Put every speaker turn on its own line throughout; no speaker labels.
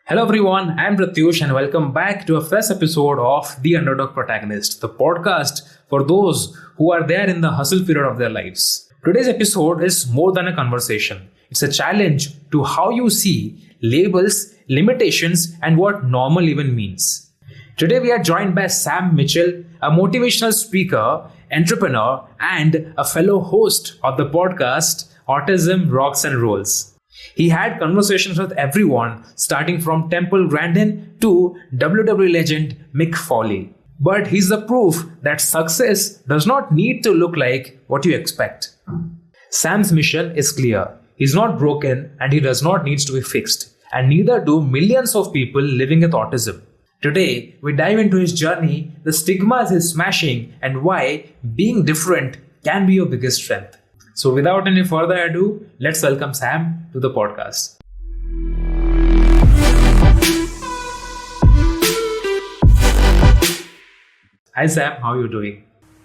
Hello everyone, I'm Pratyush and welcome back to a fresh episode of The Underdog Protagonist, the podcast for those who are there in the hustle period of their lives. Today's episode is more than a conversation. It's a challenge to how you see labels, limitations, and what normal even means. Today we are joined by Sam Mitchell, a motivational speaker, entrepreneur, and a fellow host of the podcast Autism, Rocks and Rolls. He had conversations with everyone, starting from Temple Grandin to WWE legend Mick Foley. But he's the proof that success does not need to look like what you expect. Sam's mission is clear. He's not broken and he does not need to be fixed. And neither do millions of people living with autism. Today, we dive into his journey, the stigmas he's smashing, and why being different can be your biggest strength. So without any further ado, let's welcome Sam to the podcast. Hi Sam, how are you doing?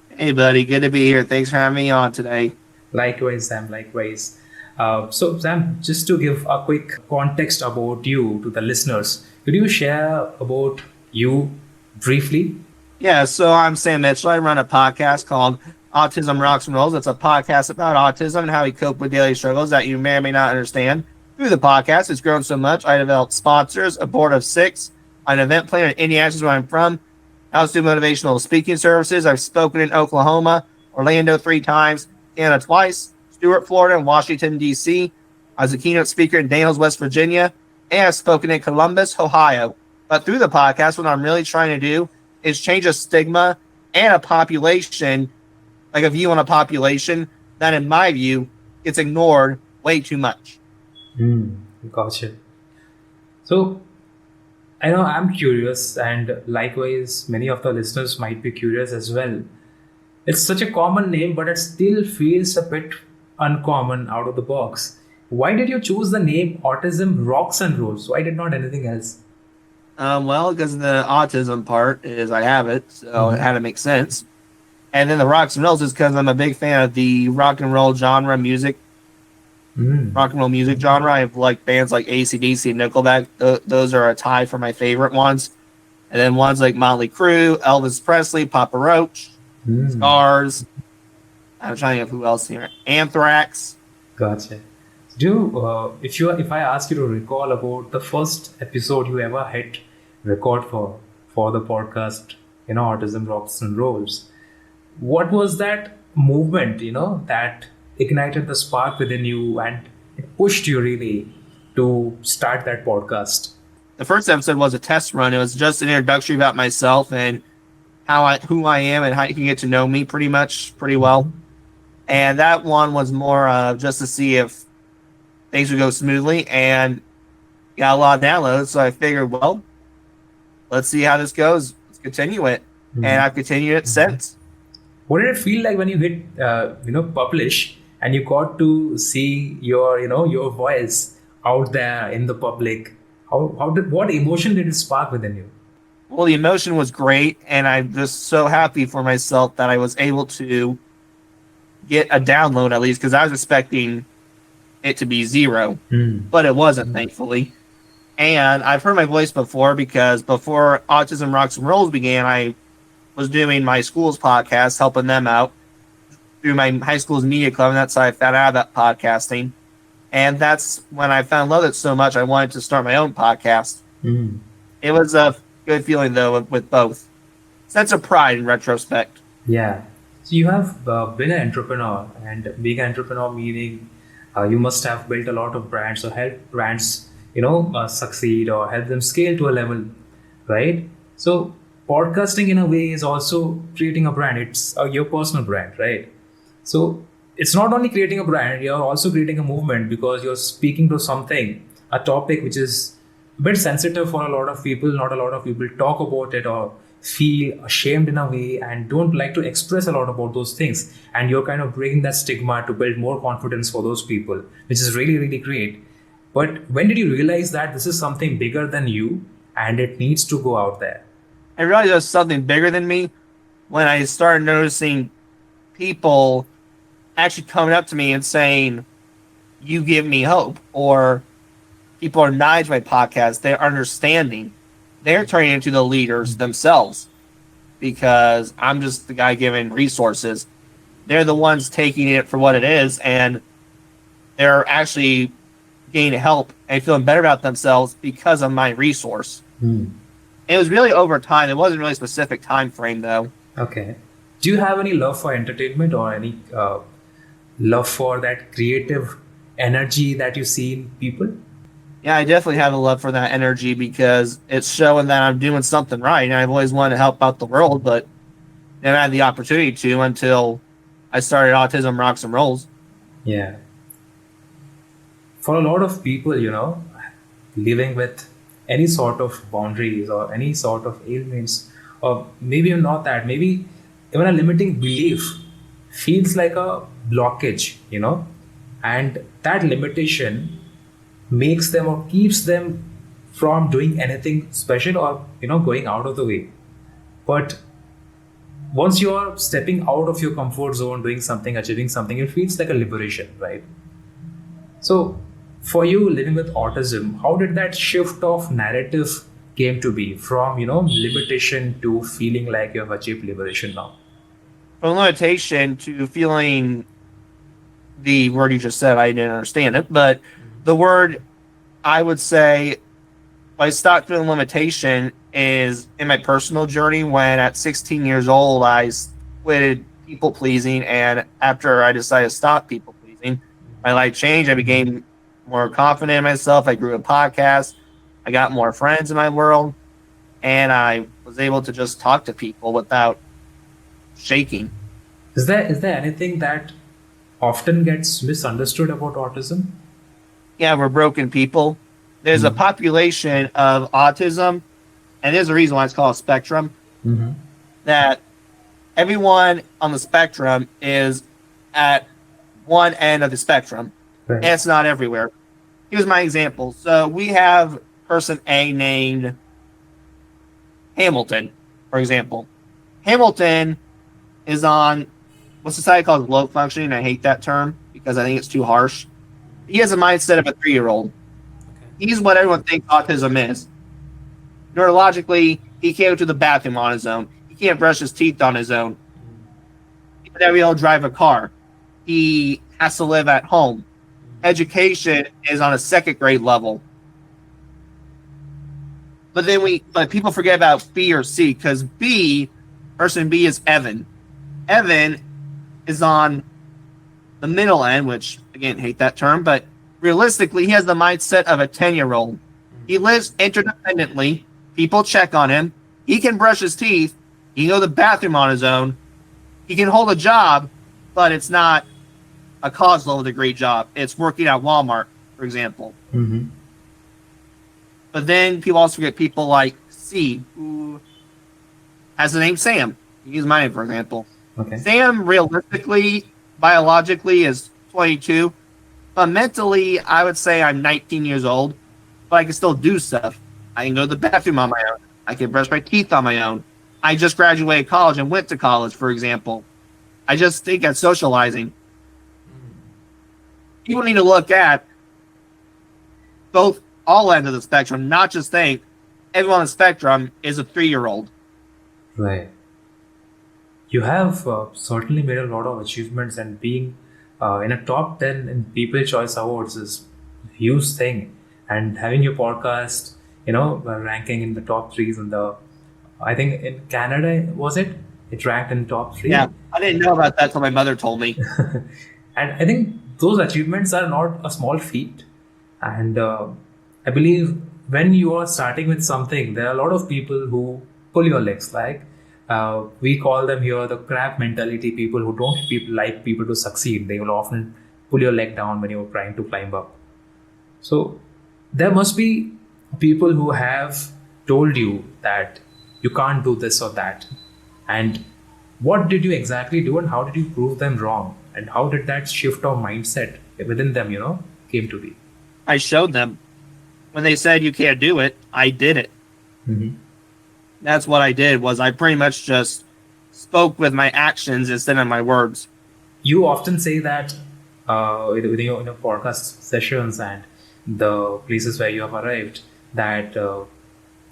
Hey buddy, good to be here. Thanks for having me on today.
Likewise Sam, likewise. So Sam, just to give a quick context about you to the listeners, could you share about you briefly?
Yeah, so I'm Sam Mitchell. I run a podcast called Autism, Rocks and Rolls. It's a podcast about autism and how we cope with daily struggles that you may or may not understand. Through the podcast, it's grown so much, I developed sponsors, a board of 6, an event planner in Indianapolis, where I'm from. I also do motivational speaking services. I've spoken in Oklahoma, Orlando 3 times, Canada twice, Stuart, Florida, and Washington, D.C. I was a keynote speaker in Daniels, West Virginia, and I've spoken in Columbus, Ohio. But through the podcast, what I'm really trying to do is change a stigma and a population, like a view on a population that, in my view, gets ignored way too much.
Gotcha. So, I know I'm curious, and likewise, many of the listeners might be curious as well. It's such a common name, but it still feels a bit uncommon out of the box. Why did you choose the name Autism, Rocks and Rolls? Why did not anything else?
Well, because the autism part is I have it, so it had to make sense. And then the Rocks and Rolls is because I'm a big fan of the rock and roll genre music. Rock and roll music genre. I have like bands like AC/DC and Nickelback. Those are a tie for my favorite ones. And then ones like Motley Crue, Elvis Presley, Papa Roach, Scars. I'm trying to think of who else here. Anthrax.
Gotcha. If I ask you to recall about the first episode you ever hit record for the podcast, Autism, Rocks and Rolls, what was that movement, that ignited the spark within you and it pushed you really to start that podcast?
The first episode was a test run. It was just an introductory about myself and who I am and how you can get to know me pretty well. And that one was more just to see if things would go smoothly, and got a lot of downloads. So I figured, well, let's see how this goes. Let's continue it. And I've continued it since.
What did it feel like when you hit, publish and you got to see your voice out there in the public? What emotion did it spark within you?
Well, the emotion was great, and I'm just so happy for myself that I was able to get a download at least, because I was expecting it to be 0, but it wasn't, thankfully. And I've heard my voice before, because before Autism, Rocks and Rolls began, I was doing my school's podcast, helping them out through my high school's media club, and that's how I found out about podcasting. And that's when I found love it so much, I wanted to start my own podcast. It was a good feeling, though, with both. Sense of pride in retrospect.
Yeah. So you have been an entrepreneur, and being an entrepreneur meaning you must have built a lot of brands or helped brands, succeed or help them scale to a level, right? So podcasting in a way is also creating a brand. It's your personal brand, right? So it's not only creating a brand, you're also creating a movement, because you're speaking to something, a topic which is a bit sensitive for a lot of people. Not a lot of people talk about it or feel ashamed in a way and don't like to express a lot about those things. And you're kind of breaking that stigma to build more confidence for those people, which is really, really great. But when did you realize that this is something bigger than you and it needs to go out there?
I realized it was something bigger than me when I started noticing people actually coming up to me and saying, "You give me hope," or people are not into my podcast, they're understanding. They're turning into the leaders themselves because I'm just the guy giving resources. They're the ones taking it for what it is, and they're actually getting help and feeling better about themselves because of my resource. It was really over time. It wasn't really a specific time frame, though.
Okay. Do you have any love for entertainment or any love for that creative energy that you see in people?
Yeah, I definitely have a love for that energy because it's showing that I'm doing something right. And I've always wanted to help out the world, but never had the opportunity to until I started Autism Rocks and Rolls.
Yeah. For a lot of people, living with any sort of boundaries or any sort of ailments, or maybe not that, maybe even a limiting belief feels like a blockage, and that limitation makes them or keeps them from doing anything special or going out of the way. But once you are stepping out of your comfort zone, doing something, achieving something, it feels like a liberation, right? So for you living with autism, how did that shift of narrative came to be from limitation to feeling like you have achieved liberation now?
From limitation to feeling the word you just said, I didn't understand it, but the word I would say I stopped feeling limitation is in my personal journey when at 16 years old I quitted people pleasing, and after I decided to stop people pleasing, my life changed. I became more confident in myself. I grew a podcast. I got more friends in my world, and I was able to just talk to people without shaking.
Is there anything that often gets misunderstood about autism?
Yeah, we're broken people. There's a population of autism, and there's a reason why it's called a spectrum, that everyone on the spectrum is at one end of the spectrum,
Right.
and it's not everywhere. Here's my example. So we have person A named Hamilton, for example. Hamilton is on what society calls low functioning. I hate that term because I think it's too harsh. He has a mindset of a 3-year-old. He's what everyone thinks autism is. Neurologically, he can't go to the bathroom on his own. He can't brush his teeth on his own. He can never be able to drive a car. He has to live at home. Education is on a 2nd grade level. But people forget about B or C, because person B is Evan. Evan is on the middle end, which again, hate that term, but realistically, he has the mindset of a 10-year-old. He lives interdependently. People check on him. He can brush his teeth. He can go to the bathroom on his own. He can hold a job, but it's not a college level degree job. It's working at Walmart, for example. But then people also get people like C, who has the name Sam. Use my name, for example.
Okay.
Sam, realistically, biologically, is 22. But mentally, I would say I'm 19 years old. But I can still do stuff. I can go to the bathroom on my own. I can brush my teeth on my own. I just graduated college and went to college, for example. I just think at socializing. People need to look at all ends of the spectrum, not just think everyone on the spectrum is a 3-year-old.
Right. You have certainly made a lot of achievements, and being in a top 10 in People Choice Awards is a huge thing. And having your podcast, ranking in the top 3s in I think in Canada, was it? It ranked in top 3.
Yeah, I didn't know about that until my mother told me.
And I think those achievements are not a small feat. And I believe when you are starting with something, there are a lot of people who pull your legs. Like we call them here the crab mentality people who don't like people to succeed. They will often pull your leg down when you're trying to climb up. So there must be people who have told you that you can't do this or that. And what did you exactly do, and how did you prove them wrong? And how did that shift of mindset within them, came to be?
I showed them. When they said you can't do it, I did it. That's what I did. Was I pretty much just spoke with my actions instead of my words.
You often say that with your podcast sessions and the places where you have arrived, that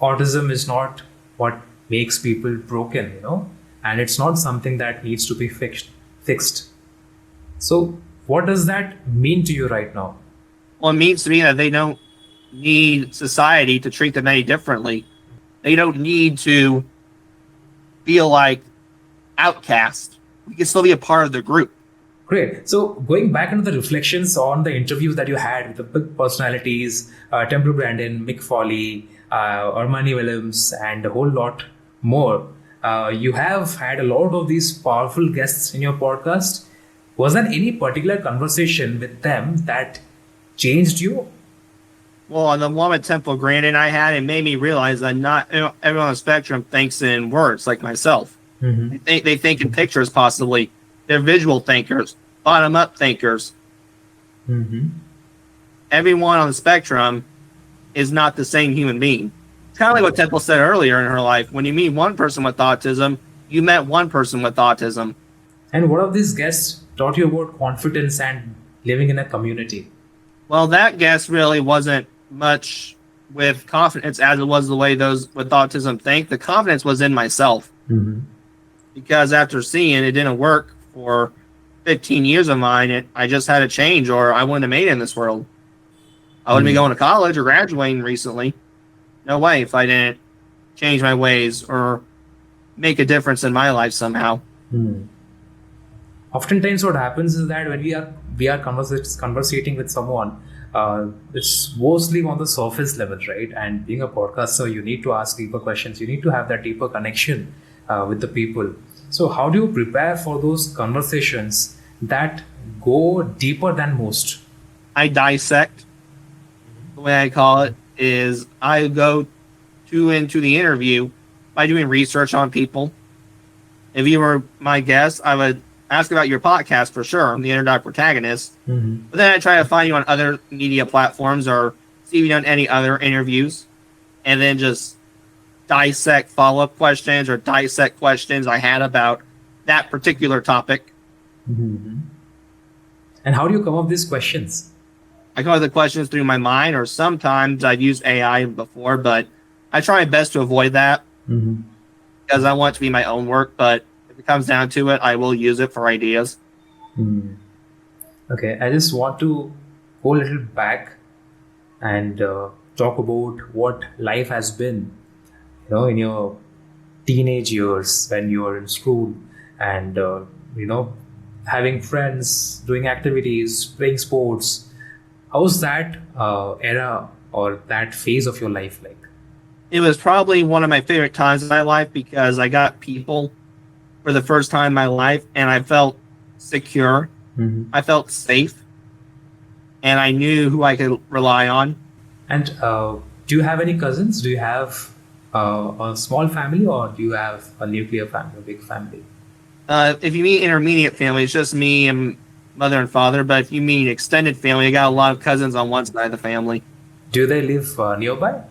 autism is not what makes people broken, and it's not something that needs to be fixed. So what does that mean to you right now?
Well, it means to me that they don't need society to treat them any differently. They don't need to feel like outcast. We can still be a part of the group.
Great. So going back into the reflections on the interviews that you had with the big personalities, Temple Brandon, Mick Foley, Armani Williams, and a whole lot more, you have had a lot of these powerful guests in your podcast. Was there any particular conversation with them that changed you?
Well, on the one with Temple Grandin I had, it made me realize that not everyone on the spectrum thinks in words like myself.
Mm-hmm.
They think in pictures, possibly. They're visual thinkers, bottom-up thinkers.
Mm-hmm.
Everyone on the spectrum is not the same human being. It's kind of like what Temple said earlier in her life. When you meet one person with autism, you met one person with autism.
And what of these guests taught you about confidence and living in a community?
Well, that guess really wasn't much with confidence as it was the way those with autism think. The confidence was in myself.
Mm-hmm.
Because after seeing it didn't work for 15 years of mine, I just had to change or I wouldn't have made it in this world. I wouldn't be going to college or graduating recently. No way if I didn't change my ways or make a difference in my life somehow.
Oftentimes what happens is that when we are conversating with someone, it's mostly on the surface level, right? And being a podcaster, you need to ask deeper questions. You need to have that deeper connection with the people. So how do you prepare for those conversations that go deeper than most?
I dissect. The way I call it is I go into the interview by doing research on people. If you were my guest, I would ask about your podcast for sure. I'm the underdog protagonist.
Mm-hmm.
But then I try to find you on other media platforms or see if you've done any other interviews, and then just dissect follow-up questions or dissect questions I had about that particular topic.
Mm-hmm. And how do you come up with these questions?
I come up with the questions through my mind, or sometimes I've used AI before, but I try my best to avoid that because I want it to be my own work. But if it comes down to it, I will use it for ideas.
Okay, I just want to go a little back and talk about what life has been, in your teenage years when you were in school and, having friends, doing activities, playing sports. How's that era or that phase of your life like?
It was probably one of my favorite times in my life because I got people for the first time in my life and I felt secure. I felt safe and I knew who I could rely on.
And do you have any cousins? Do you have a small family or do you have a nuclear family, a big family?
If you mean intermediate family, it's just me and mother and father. But if you mean extended family, I got a lot of cousins on one side of the family.
Do they live nearby?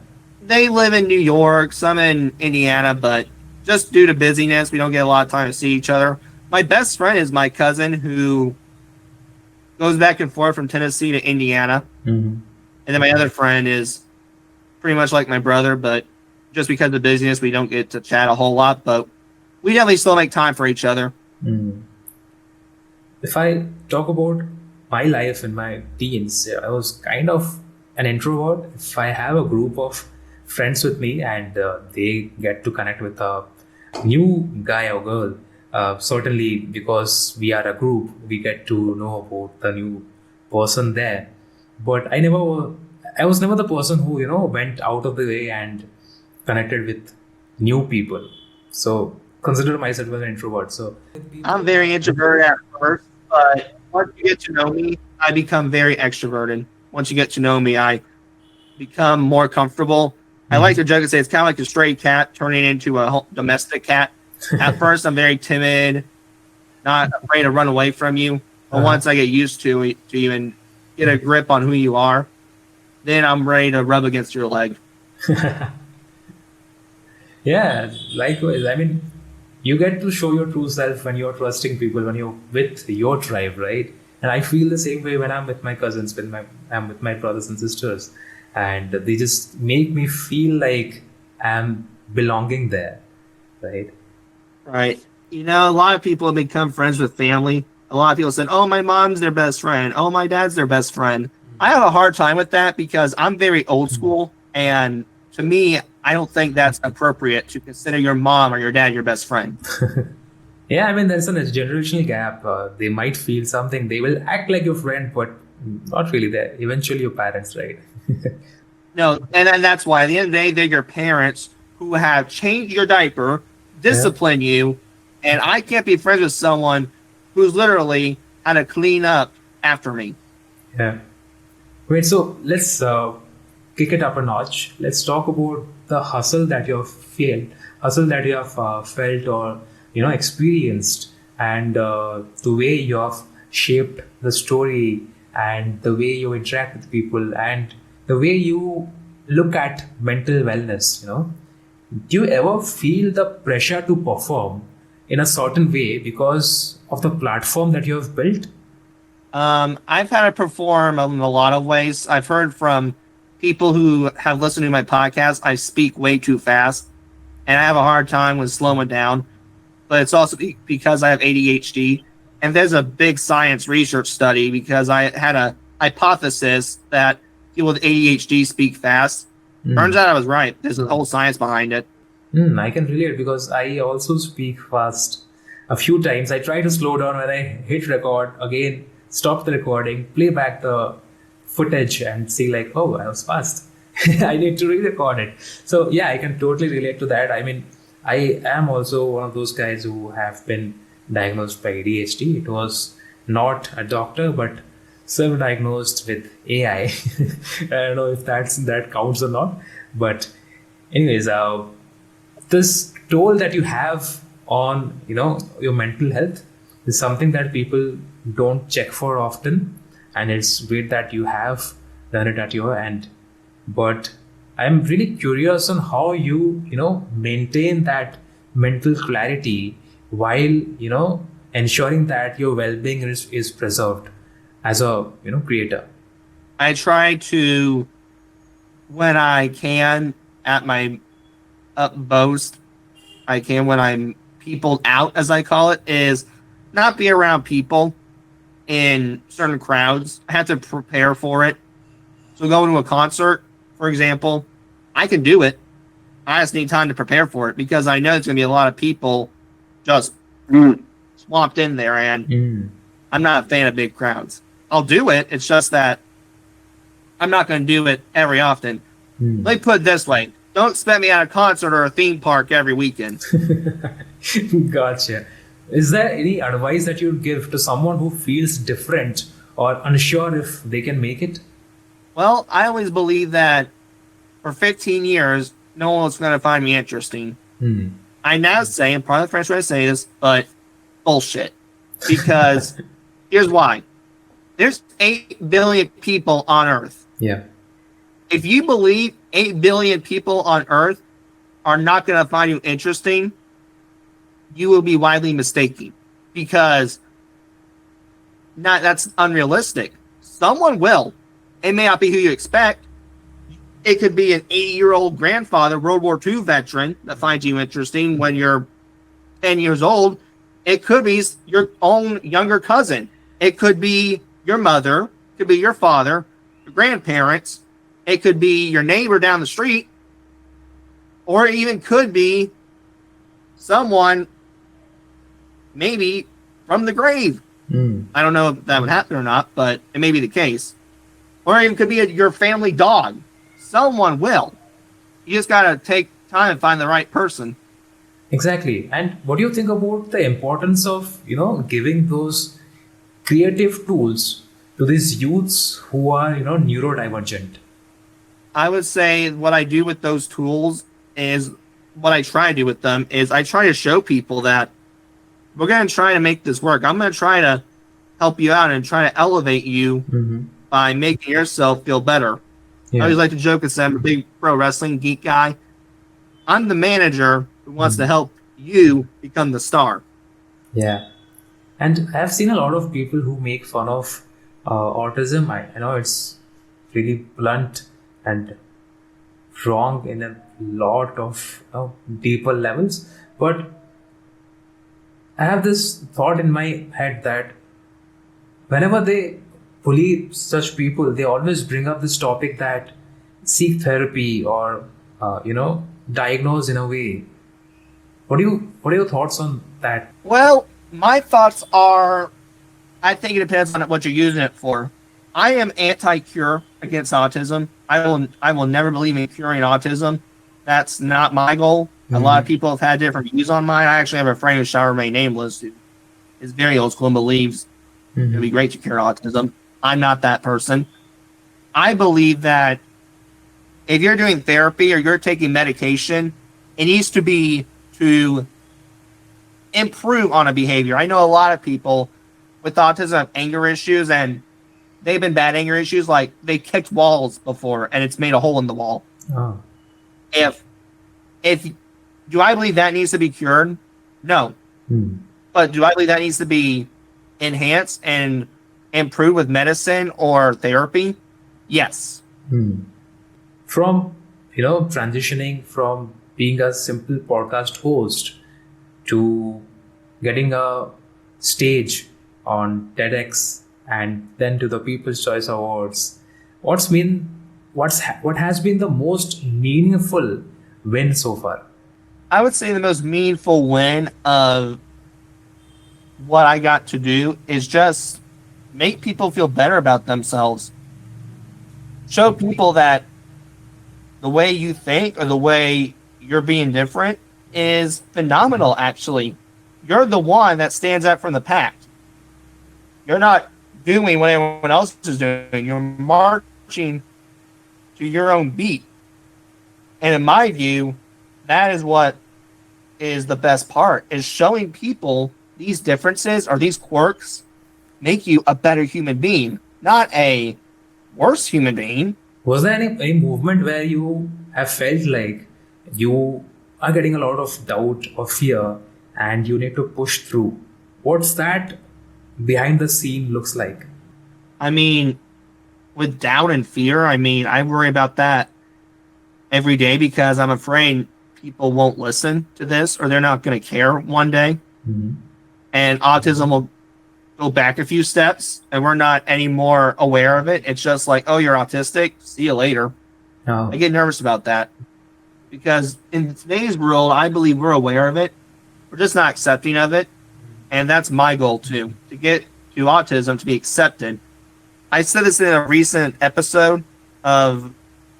They live in New York, some in Indiana, but just due to busyness, we don't get a lot of time to see each other. My best friend is my cousin who goes back and forth from Tennessee to Indiana. And then my other friend is pretty much like my brother, but just because of busyness, we don't get to chat a whole lot. But we definitely still make time for each other.
If I talk about my life in my teens, I was kind of an introvert. If I have a group of friends with me and they get to connect with a new guy or girl, certainly because we are a group, we get to know about the new person there. But I was never the person who, went out of the way and connected with new people. So consider myself as an introvert. So
I'm very introverted at first, but once you get to know me, I become very extroverted. Once you get to know me, I become more comfortable. I like to joke and say it's kind of like a stray cat turning into a domestic cat. At first, I'm very timid, not afraid to run away from you. But once I get used to you and get a grip on who you are, then I'm ready to rub against your leg.
Yeah, likewise. I mean, you get to show your true self when you're trusting people, when you're with your tribe, right? And I feel the same way when I'm with my cousins, I'm with my brothers and sisters, and they just make me feel like I'm belonging there, right?
Right. You know, a lot of people have become friends with family. A lot of people said, "Oh, my mom's their best friend. Oh, my dad's their best friend." I have a hard time with that because I'm very old school, and to me, I don't think that's appropriate to consider your mom or your dad your best friend.
Yeah, I mean, there's a generational gap. They might feel something. They will act like your friend, but not really. They're eventually your parents, right?
No, and that's why at the end of the day, they're your parents who have changed your diaper,
Yeah.
discipline you, and I can't be friends with someone who's literally had to clean up after me.
Yeah. Wait, so let's kick it up a notch. Let's talk about the hustle that you have felt or experienced, and the way you have shaped the story, and the way you interact with people, and the way you look at mental wellness. Do you ever feel the pressure to perform in a certain way because of the platform that you have built?
I've had to perform in a lot of ways. I've heard from people who have listened to my podcast, I speak way too fast, and I have a hard time with slowing down. But it's also because I have ADHD. And there's a big science research study because I had a hypothesis that people with ADHD speak fast. Turns out I was right. There's a whole science behind it.
I can relate because I also speak fast a few times. I try to slow down when I hit record, again, stop the recording, play back the footage and see like, oh, I was fast. I need to re-record it. So yeah, I can totally relate to that. I mean, I am also one of those guys who have been diagnosed by ADHD. It was not a doctor, but self-diagnosed with AI. I don't know if that counts or not. But anyways, this toll that you have on your mental health is something that people don't check for often, and it's great that you have done it at your end. But I'm really curious on how you maintain that mental clarity while ensuring that your well-being is preserved as a creator.
I try to, when I can, at my utmost, I can when I'm peopled out, as I call it, is not be around people in certain crowds. I have to prepare for it. So going to a concert, for example, I can do it. I just need time to prepare for it because I know there's going to be a lot of people just swamped in there, and I'm not a fan of big crowds. I'll do it. It's just that I'm not going to do it every often. Let me put it this way. Don't expect me at a concert or a theme park every weekend.
Gotcha. Is there any advice that you'd give to someone who feels different or unsure if they can make it?
Well, I always believe that for 15 years, no one's going to find me interesting. I now say, and part of the French way I say this, but bullshit. Because here's why. There's 8 billion people on Earth.
Yeah.
If you believe 8 billion people on Earth are not going to find you interesting, you will be widely mistaken. Because that's unrealistic. Someone will. It may not be who you expect. It could be an 80-year-old grandfather, World War II veteran, that finds you interesting when you're 10 years old. It could be your own younger cousin. It could be your mother. It could be your father, your grandparents. It could be your neighbor down the street. Or it even could be someone maybe from the grave. I don't know if that would happen or not, but it may be the case. Or it even could be your family dog. Someone will. You just got to take time and find the right person.
Exactly. And what do you think about the importance of, giving those creative tools to these youths who are, neurodivergent?
I would say what I do with those tools is what I try to do with them is I try to show people that we're going to try to make this work. I'm going to try to help you out and try to elevate you by making yourself feel better. I always like to joke and say I'm a big pro wrestling geek guy. I'm the manager who wants to help you become the star.
Yeah. And I've seen a lot of people who make fun of autism. I know it's really blunt and wrong in a lot of deeper levels, but I have this thought in my head that whenever they bully such people, they always bring up this topic that seek therapy or diagnose in a way. What are your thoughts on that?
Well, my thoughts are, I think it depends on what you're using it for. I am anti-cure against autism. I will never believe in curing autism. That's not my goal. A lot of people have had different views on mine. I actually have a friend who shall remain nameless who is very old school and believes it would be great to cure autism. I'm not that person. I believe that if you're doing therapy or you're taking medication, it needs to be to improve on a behavior. I know a lot of people with autism have anger issues, and they've been bad anger issues. Like they kicked walls before, and it's made a hole in the wall.
Oh.
If do I believe that needs to be cured? No. But do I believe that needs to be enhanced and improved with medicine or therapy? Yes.
From transitioning from being a simple podcast host to getting a stage on TEDx and then to the People's Choice Awards, what has been the most meaningful win so far?
I would say the most meaningful win of what I got to do is just make people feel better about themselves. Show people that the way you think or the way you're being different is phenomenal, actually. You're the one that stands out from the pack. You're not doing what everyone else is doing. You're marching to your own beat. And in my view, that is what is the best part, is showing people these differences or these quirks make you a better human being, not a worse human being.
Was there any movement where you have felt like you are getting a lot of doubt or fear and you need to push through? What's that behind the scene looks like?
I mean, with doubt and fear, I worry about that every day because I'm afraid people won't listen to this or they're not going to care one day. And autism will go back a few steps and we're not any more aware of it. It's just like, oh, you're autistic. See you later.
Oh.
I get nervous about that because in today's world, I believe we're aware of it. We're just not accepting of it. And that's my goal too, to get to autism to be accepted. I said this in a recent episode of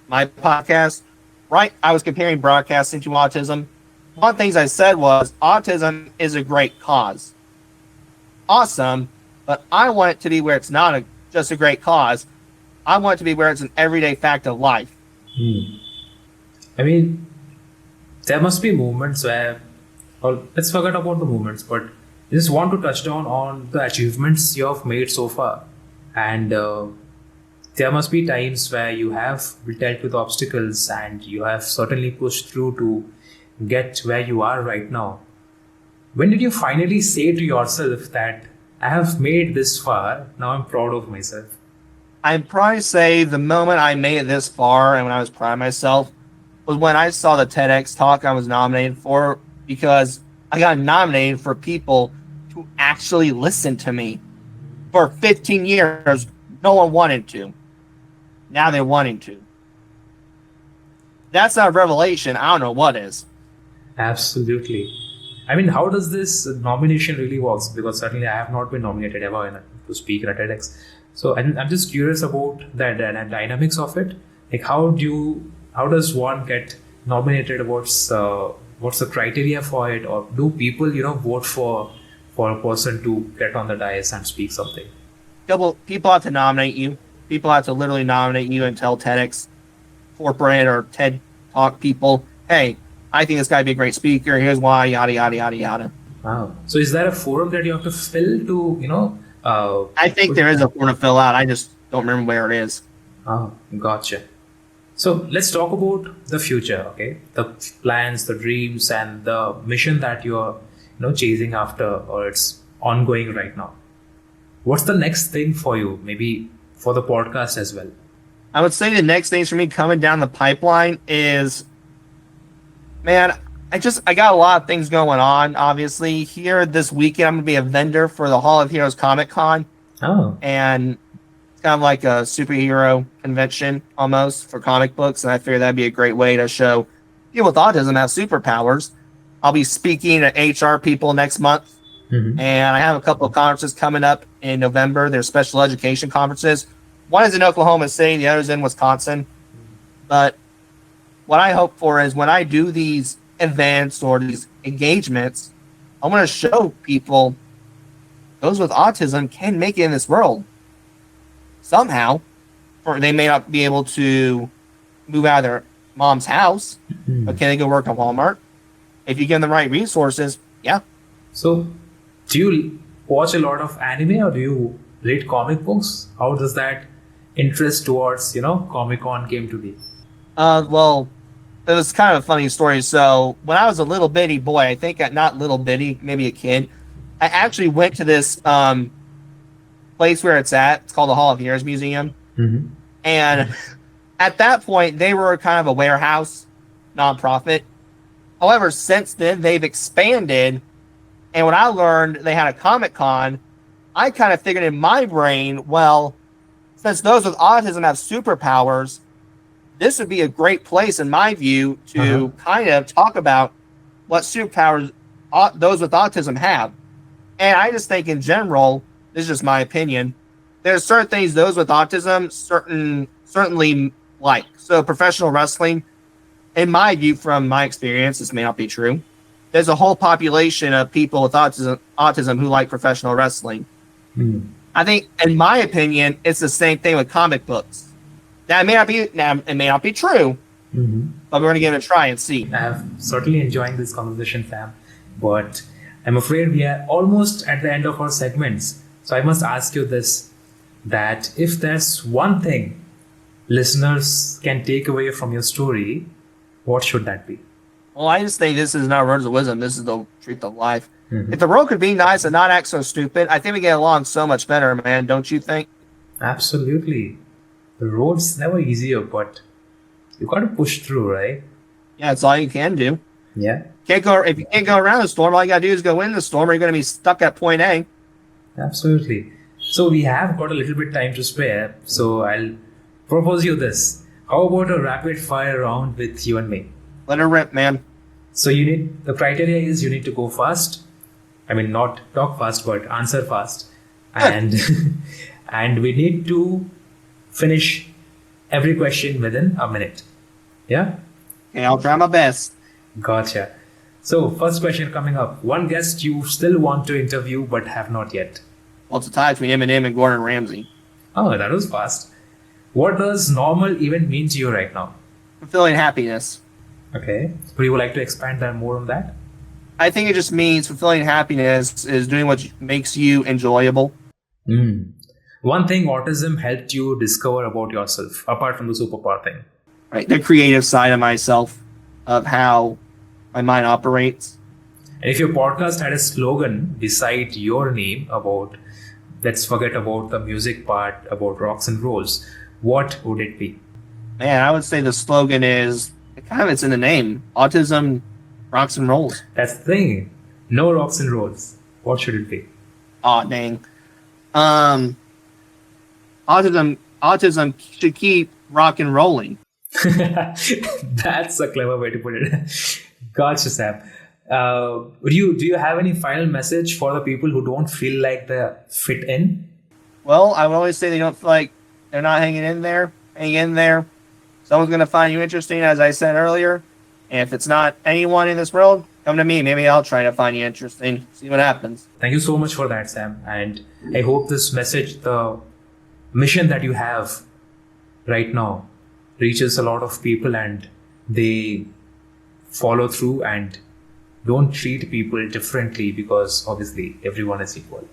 my podcast, right? I was comparing broadcasting to autism. One of the things I said was autism is a great cause. Awesome, but I want it to be where it's not just a great cause. I want it to be where it's an everyday fact of life.
I mean, there must be moments where, well, let's forget about the moments, but I just want to touch down on the achievements you have made so far. And there must be times where you have dealt with obstacles and you have certainly pushed through to get where you are right now. When did you finally say to yourself that I have made this far, now I'm proud of myself?
I'd probably say the moment I made it this far and when I was proud of myself was when I saw the TEDx talk I was nominated for, because I got nominated for people to actually listen to me. For 15 years, no one wanted to. Now they're wanting to. That's not a revelation. I don't know what is.
Absolutely. I mean, how does this nomination really works? Because certainly I have not been nominated ever to speak at TEDx. So I'm just curious about the dynamics of it. Like, how does one get nominated? What's the criteria for it? Or do people, vote for a person to get on the dais and speak something?
People have to nominate you. People have to literally nominate you and tell TEDx corporate or TED Talk people, hey, I think this guy would be a great speaker. Here's why, yada, yada, yada, yada.
Wow. So is there a forum that you have to fill to,
I think there is a form to fill out. I just don't remember where it is.
Oh, gotcha. So let's talk about the future, okay? The plans, the dreams, and the mission that you're, chasing after, or it's ongoing right now. What's the next thing for you? Maybe for the podcast as well.
I would say the next things for me coming down the pipeline is, man, I got a lot of things going on. Obviously, here this weekend I'm gonna be a vendor for the Hall of Heroes Comic Con,
Oh,
and it's kind of like a superhero convention almost for comic books. And I figured that'd be a great way to show people with autism have superpowers. I'll be speaking to HR people next month,
mhm.
and I have a couple of conferences coming up in November. They're special education conferences. One is in Oklahoma City, the other is in Wisconsin. But what I hope for is when I do these events or these engagements, I want to show people those with autism can make it in this world somehow. Or they may not be able to move out of their mom's house, but can they go work at Walmart? If you give them the right resources, yeah.
So, do you watch a lot of anime or do you read comic books? How does that interest towards, Comic Con came to be?
Well, it was kind of a funny story. So when I was a little bitty boy, I think not little bitty, maybe a kid, I actually went to this place where it's at. It's called the Hall of Heroes Museum.
Mm-hmm.
And at that point, they were kind of a warehouse, nonprofit. However, since then, they've expanded. And when I learned they had a Comic Con, I kind of figured in my brain, well, since those with autism have superpowers, this would be a great place, in my view, to kind of talk about what superpowers those with autism have. And I just think in general, this is just my opinion, there's certain things those with autism certainly like. So professional wrestling, in my view, from my experience, this may not be true, there's a whole population of people with autism who like professional wrestling. I think, in my opinion, it's the same thing with comic books. Now, it may not be true, but we're going to give it a try and see.
I have certainly enjoying this conversation, Sam, but I'm afraid we are almost at the end of our segments. So I must ask you this, that if there's one thing listeners can take away from your story, what should that be?
Well, I just think this is not words of wisdom. This is the truth of life. If the world could be nice and not act so stupid, I think we get along so much better, man. Don't you think?
Absolutely. The road's never easier, but you got to push through, right?
Yeah, it's all you can do.
Yeah,
If you can't go around the storm, all you got to do is go in the storm, or you're going to be stuck at point A.
absolutely. So we have got a little bit time to spare, so I'll propose you this. How about a rapid fire round with you and me?
Let her rip, man.
So the criteria is you need to go fast. I mean, not talk fast, but answer fast. And and we need to finish every question within a minute. Yeah?
Okay, I'll try my best.
Gotcha. So first question coming up. One guest you still want to interview but have not yet.
Well, it's a tie between Eminem and Gordon Ramsay.
Oh, that was fast. What does normal even mean to you right now?
Fulfilling happiness.
Okay. Would you like to expand that more on that?
I think it just means fulfilling happiness is doing what makes you enjoyable.
One thing autism helped you discover about yourself, apart from the superpower thing.
Right, the creative side of myself, of how my mind operates.
And if your podcast had a slogan beside your name about, let's forget about the music part, about rocks and rolls, what would it be?
Man, I would say the slogan is, it's in the name, Autism Rocks and Rolls.
That's the thing. No rocks and rolls. What should it be?
Aw, dang. Autism should keep rock and rolling.
That's a clever way to put it. Gotcha, Sam. Do you have any final message for the people who don't feel like they fit in?
Well, I would always say they don't feel like they're not hanging in there. Hang in there. Someone's going to find you interesting, as I said earlier. And if it's not anyone in this world, come to me. Maybe I'll try to find you interesting. See what happens.
Thank you so much for that, Sam. And I hope this message, the mission that you have right now, reaches a lot of people and they follow through and don't treat people differently, because obviously everyone is equal.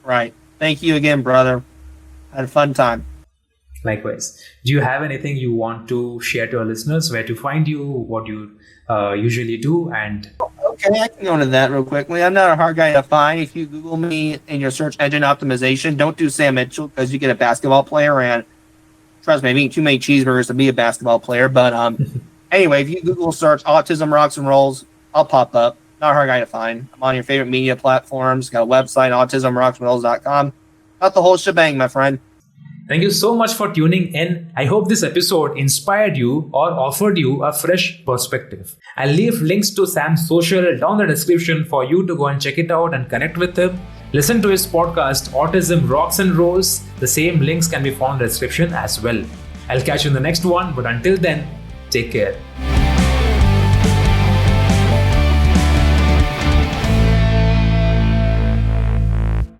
Right. Thank you again, brother. Had a fun time.
Likewise. Do you have anything you want to share to our listeners? Where to find you? What you usually do? And
Okay, I can go into that real quickly. I'm not a hard guy to find. If you Google me in your search engine optimization, don't do Sam Mitchell because you get a basketball player, and trust me, I'm eating too many cheeseburgers to be a basketball player. But anyway, if you Google search Autism Rocks and Rolls, I'll pop up. Not a hard guy to find. I'm on your favorite media platforms. Got a website, autismrocksandrolls.com. Got the whole shebang, my friend.
Thank you so much for tuning in. I hope this episode inspired you or offered you a fresh perspective. I'll leave links to Sam's social down the description for you to go and check it out and connect with him. Listen to his podcast, Autism Rocks and Rolls. The same links can be found in the description as well. I'll catch you in the next one, but until then, take care.